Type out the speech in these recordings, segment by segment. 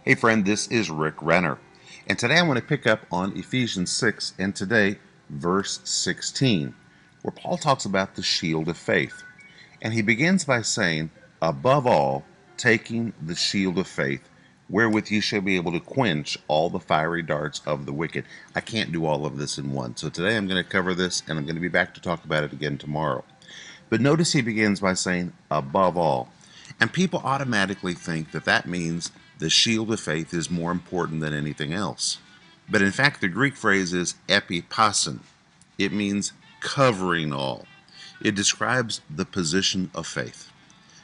Hey friend, this is Rick Renner, and today I want to pick up on Ephesians 6 and today verse 16, where Paul talks about the shield of faith. And he begins by saying, above all, taking the shield of faith, wherewith ye shall be able to quench all the fiery darts of the wicked. I can't do all of this in one, so today I'm going to cover this, and I'm going to be back to talk about it again tomorrow. But notice he begins by saying, above all. And people automatically think that that means the shield of faith is more important than anything else. But in fact, the Greek phrase is epipassen. It means covering all. It describes the position of faith.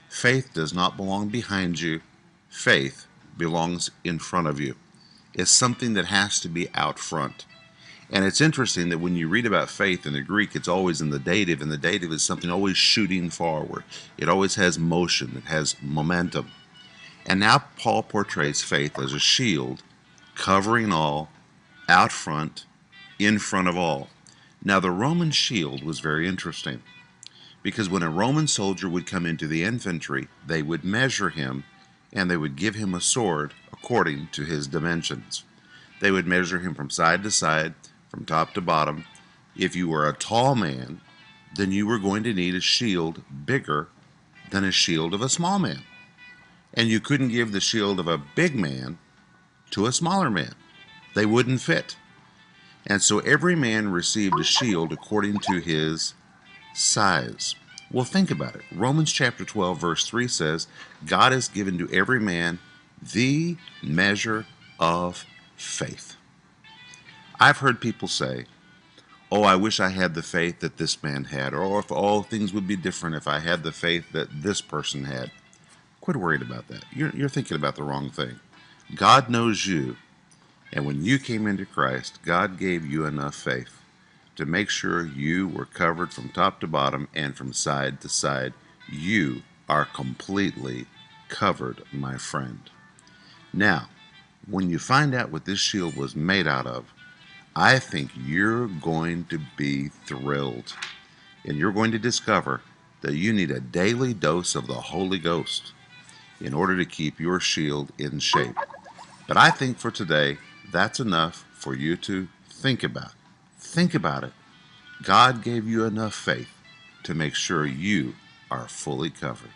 Faith does not belong behind you. Faith belongs in front of you. It's something that has to be out front. And it's interesting that when you read about faith in the Greek, it's always in the dative, and the dative is something always shooting forward. It always has motion, it has momentum. And now Paul portrays faith as a shield, covering all, out front, in front of all. Now the Roman shield was very interesting, because when a Roman soldier would come into the infantry, they would measure him, and they would give him a sword according to his dimensions. They would measure him from side to side, from top to bottom. If you were a tall man, then you were going to need a shield bigger than a shield of a small man. And you couldn't give the shield of a big man to a smaller man. They wouldn't fit. And so every man received a shield according to his size. Well, think about it. Romans chapter 12, verse 3 says, God has given to every man the measure of faith. I've heard people say, oh, I wish I had the faith that this man had, or if all things would be different if I had the faith that this person had. Quit worried about that. You're thinking about the wrong thing. God knows you, and when you came into Christ, God gave you enough faith to make sure you were covered from top to bottom and from side to side. You are completely covered, my friend. Now, when you find out what this shield was made out of, I think you're going to be thrilled, and you're going to discover that you need a daily dose of the Holy Ghost in order to keep your shield in shape. But I think for today, that's enough for you to think about. Think about it. God gave you enough faith to make sure you are fully covered.